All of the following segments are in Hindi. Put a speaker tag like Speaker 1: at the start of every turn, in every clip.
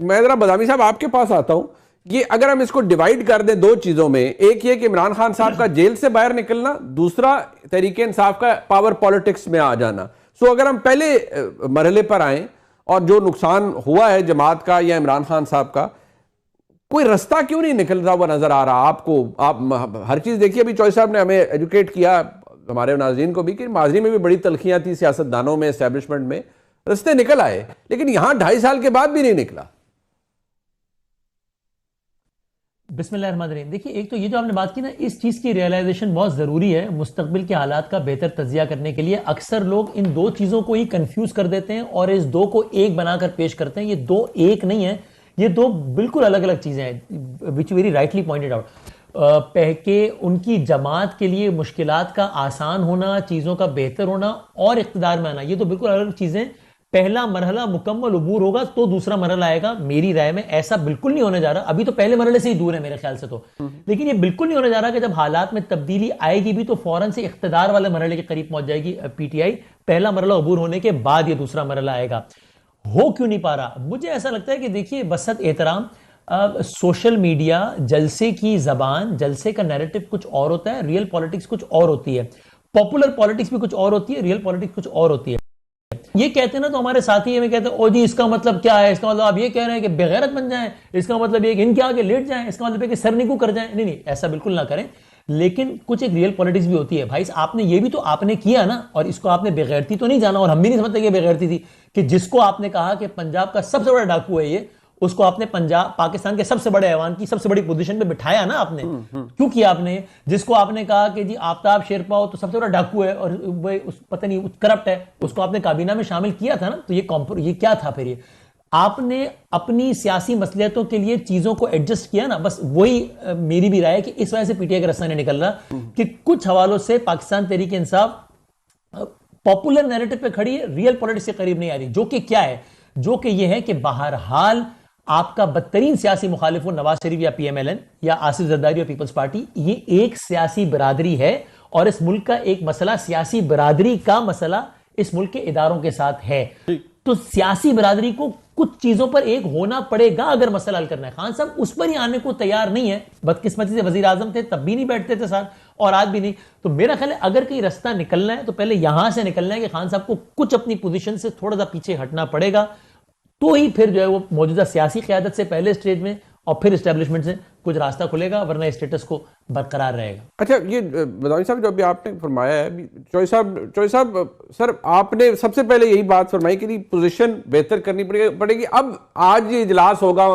Speaker 1: मैं जरा बदामी साहब आपके पास आता हूं कि अगर हम इसको डिवाइड कर दें दो चीजों में, एक ये कि इमरान खान साहब का जेल से बाहर निकलना, दूसरा तहरीके इंसाफ का पावर पॉलिटिक्स में आ जाना। सो अगर हम पहले मरहले पर आए और जो नुकसान हुआ है जमात का या इमरान खान साहब का, कोई रास्ता क्यों नहीं निकलता हुआ नजर आ रहा आपको? आप हर चीज देखिए, अभी चौधरी साहब ने हमें एजुकेट किया, हमारे नाज़रीन को भी, कि माजी में भी बड़ी तलखियां थी सियासतदानों में, एस्टेब्लिशमेंट में, रास्ते निकल आए, लेकिन यहां 2.5 साल के बाद भी नहीं निकला।
Speaker 2: बिस्मिल्लाहिर्रहमानिर्रहीम। देखिए, एक तो ये जो आपने बात की ना, इस चीज़ की रियलाइजेशन बहुत ज़रूरी है मुस्तकबिल के हालात का बेहतर तजिया करने के लिए। अक्सर लोग इन दो चीज़ों को ही कंफ्यूज कर देते हैं और इस दो को एक बनाकर पेश करते हैं। ये दो एक नहीं है, ये दो बिल्कुल अलग अलग चीज़ें हैं, which very rightly pointed out. के उनकी जमात के लिए मुश्किलात का आसान होना, चीज़ों का बेहतर होना और इख्तिदार में आना, ये तो बिल्कुल अलग चीज़ें। पहला मरहला मुकम्मल उबूर होगा तो दूसरा मरहला आएगा। मेरी राय में ऐसा बिल्कुल नहीं होने जा रहा। अभी तो पहले मरहले से ही दूर है मेरे ख्याल से तो, लेकिन ये बिल्कुल नहीं होने जा रहा कि जब हालात में तब्दीली आएगी भी तो फौरन से इख्तिदार वाले मरहले के करीब पहुंच जाएगी पीटीआई। पहला मरहला उबूर होने के बाद ये दूसरा मरहला आएगा। हो क्यों नहीं पा रहा? मुझे ऐसा लगता है कि देखिए, बसत एहतराम, सोशल मीडिया, जलसे की जबान, जलसे का नैरेटिव कुछ और होता है, रियल पॉलिटिक्स कुछ और होती है, पॉपुलर पॉलिटिक्स भी कुछ और होती है, रियल पॉलिटिक्स कुछ और होती है। ये कहते हैं ना तो हमारे साथी हमें कहते हैं, ओ जी इसका मतलब क्या है? इसका मतलब आप ये कह रहे हैं कि बेगैरत बन जाएं, इसका मतलब ये कि इनके आगे लेट जाएं, इसका मतलब है कि सरनिगू कर जाएं। नहीं नहीं, ऐसा बिल्कुल ना करें। लेकिन कुछ एक रियल पॉलिटिक्स भी होती है भाई। आपने ये भी तो आपने किया ना, और इसको आपने बेगैरती तो नहीं जाना, और हम भी नहीं समझते कि बेगैरती थी, कि जिसको आपने कहा कि पंजाब का सबसे बड़ा डाकू है ये, उसको आपने पंजाब पाकिस्तान के सबसे बड़े ऐवान की सबसे बड़ी पोजीशन पे बिठाया ना आपने। क्यों किया आपने? जिसको आपने कहा कि जी आफ्ताब शेरपा हो तो सबसे बड़ा डाकू है और वो पता नहीं करप्ट है, उसको आपने काबीना में शामिल किया था ना। तो ये क्या था फिर? ये आपने अपनी सियासी मसलियतों के लिए चीजों को एडजस्ट किया ना, बस वही मेरी भी राय है कि इस वजह से पीटीआई का रास्ता नहीं निकल रहा, कि कुछ हवालों से पाकिस्तान तहरीक इंसाफ पॉपुलर नैरेटिव पे खड़ी है, रियल पॉलिटिक्स के करीब नहीं आ रही। जो कि क्या है? जो कि यह है कि बहरहाल आपका बदतरीन सियासी मुखालिफ हो, नवाज शरीफ या पीएमएलएन या आसिफ जरदारी और पीपल्स पार्टी, ये एक सियासी बिरादरी है और इस मुल्क का एक मसला, सियासी बिरादरी का मसला इस मुल्क के इदारों के साथ है। तो सियासी बिरादरी को कुछ चीजों पर एक होना पड़ेगा अगर मसला हल करना है। खान साहब उस पर ही आने को तैयार नहीं है। बदकिस्मती से वजीर आजम थे तब भी नहीं बैठते थे साथ, और आज भी नहीं। तो मेरा ख्याल है अगर कहीं रास्ता निकलना है तो पहले यहां से निकलना है कि खान साहब को कुछ अपनी पोजीशन से थोड़ा सा पीछे हटना पड़ेगा, तो ही फिर जो है वो मौजूदा सियासी क़यादत से पहले स्टेज में और फिर एस्टेब्लिशमेंट से कुछ रास्ता खुलेगा, वरना स्टेटस को बरकरार रहेगा।
Speaker 1: अच्छा, ये बदामी साहब जो अभी आपने फरमाया है, चौधरी साहब सर, आपने सबसे पहले यही बात फरमाई कि पोजीशन बेहतर करनी पड़ेगी। अब आज ये इजलास होगा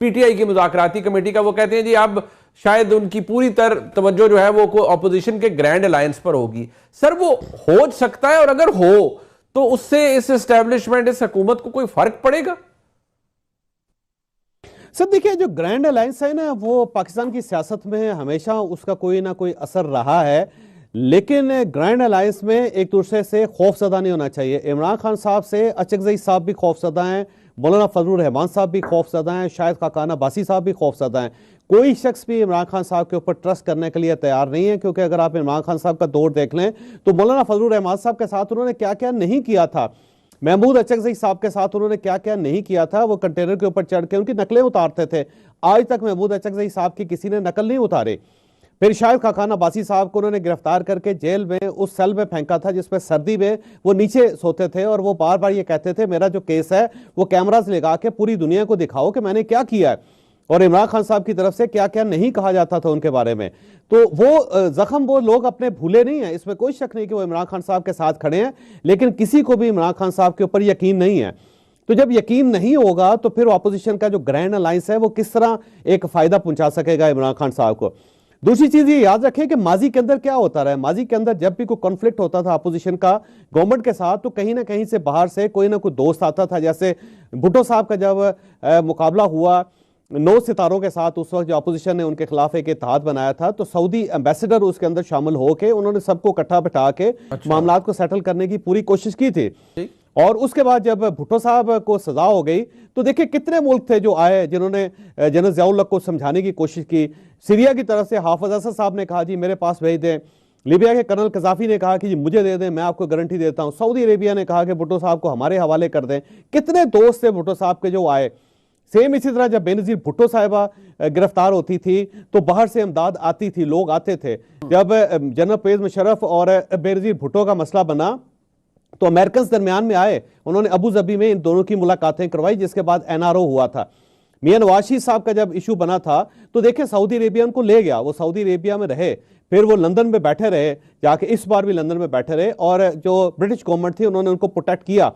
Speaker 1: पीटीआई की मुज़ाकराती कमेटी का, वो कहते हैं जी अब शायद उनकी पूरी तवज्जो जो है वो अपोजिशन के ग्रैंड अलायंस पर होगी। सर, वो हो सकता है, और अगर हो तो उससे इस एस्टेब्लिशमेंट, इस हुकूमत को कोई फर्क पड़ेगा?
Speaker 3: सर देखिए, जो ग्रैंड अलायंस है ना, वो पाकिस्तान की सियासत में हमेशा उसका कोई ना कोई असर रहा है, लेकिन ग्रैंड अलायंस में एक दूसरे से खौफजदा नहीं होना चाहिए। इमरान खान साहब से अचकजई साहब भी खौफजदा हैं, मौलाना फजलुर रहमान साहब भी खौफजदा हैं, शायद खाकान अब्बासी साहब भी खौफजदा हैं। कोई शख्स भी इमरान खान साहब के ऊपर ट्रस्ट करने के लिए तैयार नहीं है, क्योंकि अगर आप इमरान खान साहब का दौर देख लें तो मौलाना फजलुर रहमान साहब के साथ उन्होंने क्या क्या नहीं किया था, महमूद अचकजई साहब के साथ उन्होंने क्या क्या नहीं किया था। वो कंटेनर के ऊपर चढ़ के उनकी नकलें उतारते थे। आज तक महमूद अचकजई साहब की किसी ने नकल नहीं उतारे। फिर शायद खाकान अब्बासी साहब को उन्होंने गिरफ्तार करके जेल में उस सेल में फेंका था जिसमें सर्दी में वो नीचे सोते थे, और वो बार बार ये कहते थे मेरा जो केस है वो कैमरास लगा के पूरी दुनिया को दिखाओ कि मैंने क्या किया है, और इमरान खान साहब की तरफ से क्या क्या नहीं कहा जाता था उनके बारे में। तो वो जख्म वो लोग अपने भूले नहीं है, इसमें कोई शक नहीं कि वो इमरान खान साहब के साथ खड़े हैं, लेकिन किसी को भी इमरान खान साहब के ऊपर यकीन नहीं है। तो जब यकीन नहीं होगा तो फिर अपोजिशन का जो ग्रैंड अलायंस है वो किस तरह एक फायदा पहुंचा सकेगा इमरान खान साहब को। दूसरी चीज ये याद रखें कि माजी के अंदर क्या होता रहा है। माजी के अंदर जब भी कोई कॉन्फ्लिक्ट होता था अपोजिशन का गवर्नमेंट के साथ, तो कहीं ना कहीं से बाहर से कोई ना कोई दोस्त आता था। जैसे भुट्टो साहब का जब मुकाबला हुआ 9 सितारों के साथ, उस वक्त जो अपोजिशन ने उनके खिलाफ एक इत्तेहाद बनाया था, तो सऊदी एम्बेसडर उसके अंदर शामिल होकर उन्होंने सबको इकट्ठा बैठा के मामला को सेटल करने की पूरी कोशिश की थी। और उसके बाद जब भुट्टो साहब को सजा हो गई तो देखिए कितने मुल्क थे जो आए जिन्होंने जनरल ज़ियाउल हक को समझाने की कोशिश की। सीरिया की तरफ से हाफिज असद साहब ने कहा जी मेरे पास भेज दें, लीबिया के कर्नल कजाफी ने कहा कि जी मुझे दे दें, मैं आपको गारंटी देता हूं, सऊदी अरेबिया ने कहा कि भुट्टो साहब को हमारे हवाले कर दें। कितने दोस्त थे भुट्टो साहब के जो आए। सेम इसी तरह जब बेनजीर भुट्टो साहिबा गिरफ्तार होती थी तो बाहर से इमदाद आती थी, लोग आते थे। जब जनरल परवेज मुशर्रफ और बेनजीर भुट्टो का मसला बना तो अमेरिकन दरमियान में आए, उन्होंने अबू धाबी में इन दोनों की मुलाकातें करवाई, जिसके बाद NRO हुआ था। मियां नवाज शरीफ साहब का जब इशू बना था तो देखिए सऊदी अरेबिया उनको ले गया, वो सऊदी अरेबिया में रहे, फिर वो लंदन में बैठे रहे, जाके इस बार भी लंदन में बैठे रहे, और जो ब्रिटिश गवर्नमेंट थी उन्होंने उनको प्रोटेक्ट किया।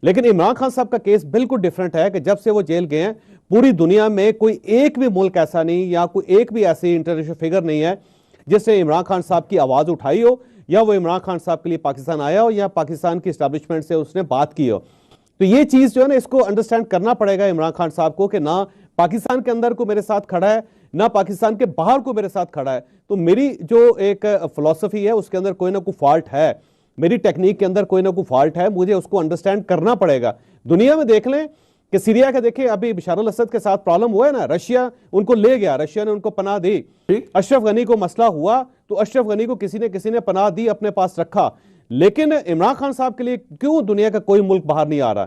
Speaker 3: लेकिन इमरान खान साहब का केस बिल्कुल डिफरेंट है कि जब से वो जेल गए हैं पूरी दुनिया में कोई एक भी मुल्क ऐसा नहीं या कोई एक भी ऐसी इंटरनेशनल फिगर नहीं है जिसने इमरान खान साहब की आवाज उठाई हो, या वो इमरान खान साहब के लिए पाकिस्तान आया हो, या पाकिस्तान की एस्टैब्लिशमेंट से उसने बात की हो। तो ये चीज जो है ना, इसको अंडरस्टैंड करना पड़ेगा इमरान खान साहब को कि ना पाकिस्तान के अंदर को मेरे साथ खड़ा है, ना पाकिस्तान के बाहर को मेरे साथ खड़ा है। तो मेरी जो एक फिलॉसफी है उसके अंदर कोई ना कोई फॉल्ट है, मेरी टेक्निक के अंदर कोई ना कोई फॉल्ट है, मुझे उसको अंडरस्टैंड करना पड़ेगा। दुनिया में देख लें कि सीरिया का देखिए अभी बशार अल असद के साथ प्रॉब्लम हुआ है ना, रशिया उनको ले गया, रशिया ने उनको पनाह दी। अशरफ गनी को मसला हुआ तो अशरफ गनी को किसी ने पनाह दी, अपने पास रखा। लेकिन इमरान खान साहब के लिए क्यों दुनिया का कोई मुल्क बाहर नहीं आ रहा,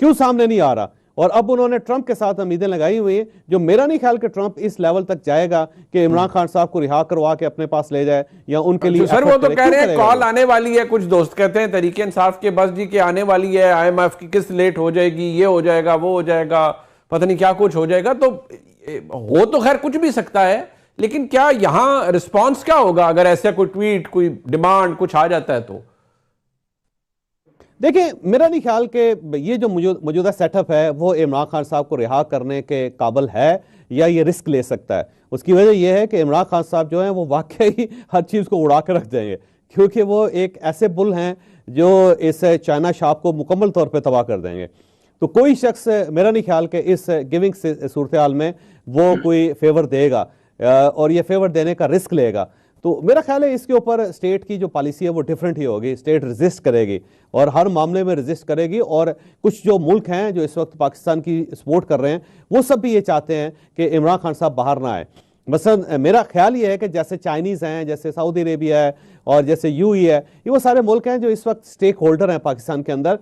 Speaker 3: क्यों सामने नहीं आ रहा? और अब उन्होंने ट्रंप के साथ उम्मीदें लगाई हुई हैं, जो मेरा नहीं ख्याल कि ट्रंप इस लेवल तक जाएगा कि इमरान खान साहब को रिहा करवा के अपने पास ले जाए या उनके लिए।
Speaker 1: सर वो तो कह रहे हैं कॉल आने वाली है, कुछ दोस्त कहते हैं तरीके इंसाफ के बस जी के आने वाली है, IMF की किस्त लेट हो जाएगी, ये हो जाएगा, वो हो जाएगा, पता नहीं क्या कुछ हो जाएगा। तो हो तो खैर कुछ भी सकता है, लेकिन क्या यहां रिस्पॉन्स क्या होगा अगर ऐसा कोई ट्वीट, कोई डिमांड कुछ आ जाता है? तो
Speaker 3: देखिए मेरा नहीं ख्याल कि ये जो मौजूदा सेटअप है वो इमरान खान साहब को रिहा करने के काबिल है या ये रिस्क ले सकता है। उसकी वजह यह है कि इमरान खान साहब जो हैं वो वाकई हर चीज़ को उड़ा कर रख जाएंगे, क्योंकि वो एक ऐसे बुल हैं जो इस चाइना शॉप को मुकम्मल तौर पे तबाह कर देंगे। तो कोई शख्स मेरा नहीं ख्याल कि इस गिविंग सूरत हाल में वो कोई फेवर देगा और ये फेवर देने का रिस्क लेगा। तो मेरा ख्याल है इसके ऊपर स्टेट की जो पॉलिसी है वो डिफरेंट ही होगी, स्टेट रेजिस्ट करेगी और हर मामले में रेजिस्ट करेगी। और कुछ जो मुल्क हैं जो इस वक्त पाकिस्तान की सपोर्ट कर रहे हैं वो सब भी ये चाहते हैं कि इमरान खान साहब बाहर ना आए। मसलन मेरा ख्याल ये है कि जैसे चाइनीज़ हैं, जैसे सऊदी अरेबिया है और जैसे UAE है, ये वो सारे मुल्क हैं जो इस वक्त स्टेक होल्डर हैं पाकिस्तान के अंदर,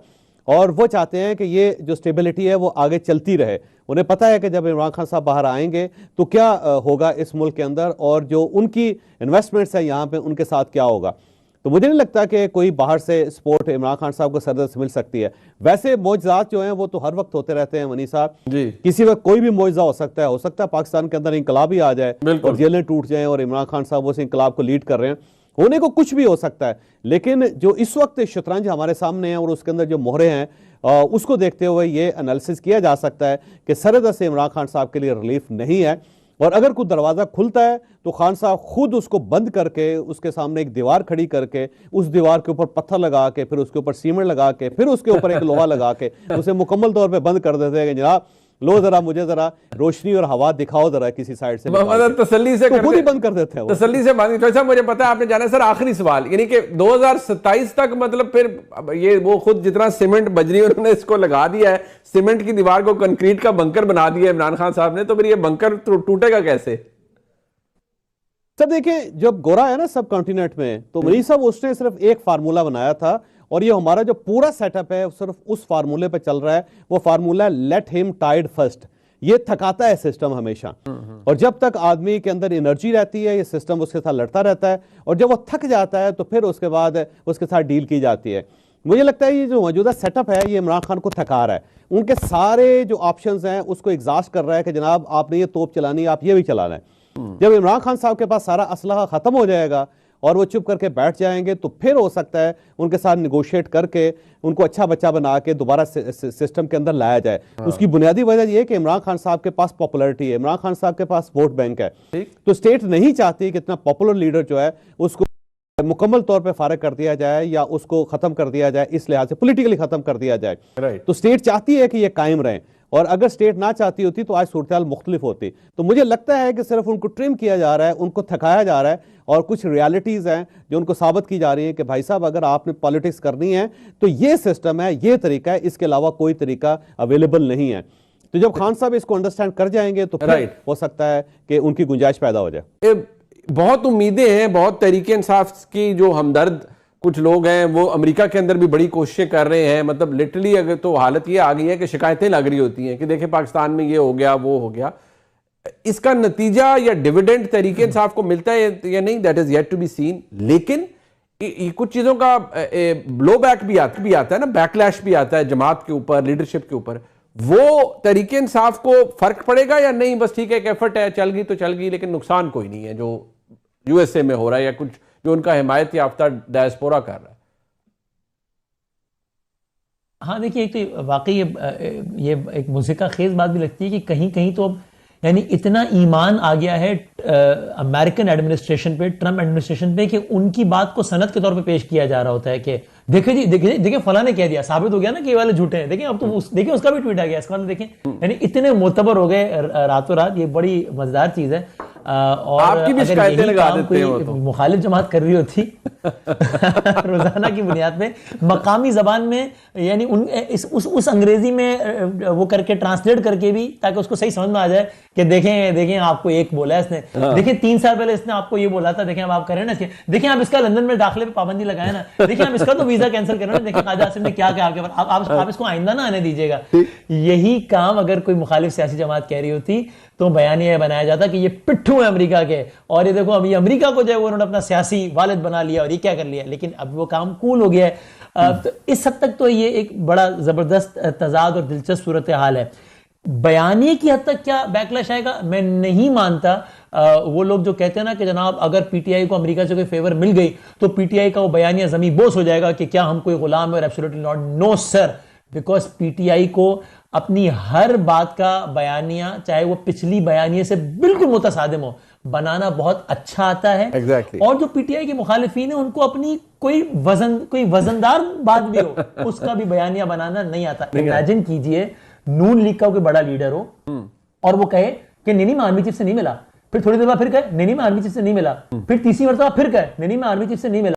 Speaker 3: और वो चाहते हैं कि ये जो स्टेबिलिटी है वो आगे चलती रहे। उन्हें पता है कि जब इमरान खान साहब बाहर आएंगे तो क्या होगा इस मुल्क के अंदर, और जो उनकी इन्वेस्टमेंट्स है यहाँ पे उनके साथ क्या होगा। तो मुझे नहीं लगता कि कोई बाहर से सपोर्ट इमरान खान साहब को सरदर्द से मिल सकती है। वैसे मौजज़ात जो हैं वो तो हर वक्त होते रहते हैं मनी साहब जी, किसी वक्त कोई भी मौजज़ा हो सकता है पाकिस्तान के अंदर इंकलाब ही आ जाए और जेलें टूट जाएं और इमरान खान साहब उस इंकलाब को लीड कर रहे हैं, होने को कुछ भी हो सकता है। लेकिन जो इस वक्त शतरंज हमारे सामने है और उसके अंदर जो मोहरे हैं उसको देखते हुए ये एनालिसिस किया जा सकता है कि सरहद से इमरान खान साहब के लिए रिलीफ नहीं है, और अगर कोई दरवाज़ा खुलता है तो खान साहब खुद उसको बंद करके उसके सामने एक दीवार खड़ी करके उस दीवार के ऊपर पत्थर लगा के फिर उसके ऊपर सीमेंट लगा के फिर उसके ऊपर एक लोहा लगा के उसे मुकम्मल तौर पे बंद कर देते हैं कि जनाब लो जरा मुझे जरा रोशनी और हवा दिखाओ जरा किसी साइड से,
Speaker 1: तसल्ली से
Speaker 3: खुद ही बंद कर देते हैं,
Speaker 1: तसल्ली से बंद। तो मुझे पता है आपने जाना सर आखिरी सवाल, यानी कि 2027 तक मतलब फिर ये वो खुद जितना सीमेंट बजरी उन्होंने इसको लगा दिया है, सीमेंट की दीवार को कंक्रीट का बंकर बना दिया इमरान खान साहब ने, तो फिर ये बंकर टूटेगा कैसे?
Speaker 3: सर देखिए जब गोरा है ना सब कॉन्टिनेंट में, तो मरीज साहब उसने सिर्फ एक फार्मूला बनाया था और ये हमारा जो पूरा सेटअप है सिर्फ उस फार्मूले पे चल रहा है। वो formula let him tied first. ये थकाता है सिस्टम हमेशा, और जब तक आदमी के अंदर एनर्जी रहती है ये सिस्टम उसके साथ लड़ता रहता है, और जब वो थक जाता है तो फिर उसके बाद उसके साथ डील की जाती है। मुझे लगता है ये जो मौजूदा सेटअप है ये इमरान खान को थका रहा है, उनके सारे जो ऑप्शंस हैं उसको एग्जॉस्ट कर रहा है कि जनाब आपने ये तोप चलानी है, आप ये भी चलाना है। जब इमरान खान साहब के पास सारा असलहा खत्म हो जाएगा और वो चुप करके बैठ जाएंगे तो फिर हो सकता है उनके साथ निगोशिएट करके उनको अच्छा बच्चा बना के दोबारा सिस्टम के अंदर लाया जाए। उसकी बुनियादी वजह यह है कि इमरान खान साहब के पास पॉपुलैरिटी है, इमरान खान साहब के पास वोट बैंक है, तो स्टेट नहीं चाहती कि इतना पॉपुलर लीडर जो है उसको मुकम्मल तौर पे फारिग कर दिया जाए या उसको खत्म कर दिया जाए, इस लिहाज से पॉलिटिकली खत्म कर दिया जाए। तो स्टेट चाहती है कि ये कायम रहे, और अगर स्टेट ना चाहती होती तो आज सूरत हाल मुख्तलिफ होती। तो मुझे लगता है कि सिर्फ उनको ट्रिम किया जा रहा है, उनको थकाया जा रहा है, और कुछ रियलिटीज हैं जो उनको साबित की जा रही है कि भाई साहब अगर आपने पॉलिटिक्स करनी है तो ये सिस्टम है, ये तरीका है, इसके अलावा कोई तरीका अवेलेबल नहीं है। तो जब खान साहब इसको अंडरस्टैंड कर जाएंगे तो फिर हो सकता है कि उनकी गुंजाइश पैदा हो जाए।
Speaker 1: बहुत उम्मीदें हैं, बहुत तहरीक इंसाफ की जो हमदर्द कुछ लोग हैं वो अमेरिका के अंदर भी बड़ी कोशिशें कर रहे हैं, मतलब लिटरली अगर तो हालत ये आ गई है कि शिकायतें लग रही होती हैं कि देखें पाकिस्तान में ये हो गया वो हो गया। इसका नतीजा या डिविडेंड तरीके इंसाफ को मिलता है या नहीं, that is yet to be seen. लेकिन कुछ चीजों का ब्लो बैक भी आता है ना, बैकलैश भी आता है जमात के ऊपर, लीडरशिप के ऊपर। वो तरीके इंसाफ को फर्क पड़ेगा या नहीं? बस ठीक है, एक एफर्ट है, चल गई तो चल गई, लेकिन नुकसान कोई नहीं है जो यूएसए में हो रहा है या कुछ जो उनका हिमायत याफ्ता डायस्पोरा कर रहा है।
Speaker 2: हाँ देखिए, एक तो वाकई ये एक मुझे खेज बात भी लगती है कि कहीं कहीं तो अब यानी इतना ईमान आ गया है अमेरिकन एडमिनिस्ट्रेशन पे, ट्रम्प एडमिनिस्ट्रेशन पे, कि उनकी बात को सनद के तौर पे पेश किया जा रहा होता है कि देखिए जी, देखिए फला ने कह दिया, साबित हो गया ना कि ये वाले झूठे हैं, देखिए अब तो देखिए उसका भी ट्वीट आ गया, इसका मतलब देखें यानी इतने मोतबर हो गए रातों रात। ये बड़ी मजेदार चीज है। और
Speaker 1: आपकी भी शिकायतें लगा देते हैं वो तो।
Speaker 2: मुखालिफ जमात कर रही होती रोजाना की बुनियाद पे मकामी जबान में, यानी उस अंग्रेजी में वो करके ट्रांसलेट करके भी, ताकि उसको सही समझ में आ जाए कि देखें आपको एक बोला है इसने, देखिए 3 साल पहले इसने आपको ये बोला था, देखें अब आप करें ना इसके, देखिए आप इसका लंदन में दाखिले पे पाबंदी लगाए ना, देखिए आप इसका तो वीजा कैंसिल करें ना, देखिए ख्वाजा आसिफ ने क्या क्या आपके ऊपर, आप इसको आइंदा ना आने दीजिएगा। यही काम अगर कोई मुखालिफ सियासी जमात कह रही होती तो बयानिया बनाया जाता कि ये पिट्ठू है अमेरिका के, और ये देखो अभी अमेरिका को जो है उन्होंने अपना सियासी वालिद बना लिया और ये क्या कर लिया। लेकिन अब वो काम कूल हो गया है। तो इस हद तक तो ये एक बड़ा जबरदस्त तजाद और दिलचस्प सूरत हाल है। बयानिए की हद तक क्या बैकलैश आएगा, मैं नहीं मानता। वो लोग जो कहते हैं ना कि जनाब अगर पीटीआई को अमेरिका से कोई फेवर मिल गई तो पीटीआई का वो बयानिया जमी बोस हो जाएगा कि क्या हम कोई गुलाम है, और absolutely not, no sir. Because PTI को अपनी हर बात का बयानिया, चाहे वो पिछली बयानिए से बिल्कुल मुतसादिम हो, बनाना बहुत अच्छा आता है।
Speaker 1: Exactly.
Speaker 2: और जो पीटीआई के मुखालिफिन है उनको अपनी कोई वजनदार बात भी हो उसका भी बयानिया बनाना नहीं आता। इमेजिन कीजिए नून लीग का कोई बड़ा लीडर हो और वो कहे कि नहीं मैं आर्मी चीफ से नहीं मिला, फिर थोड़ी देर बाद फिर कहे नहीं मैं आर्मी चीफ से नहीं मिला, फिर तीसरी मरतबा फिर कहे नहीं मैं आर्मी चीफ से नहीं मिला।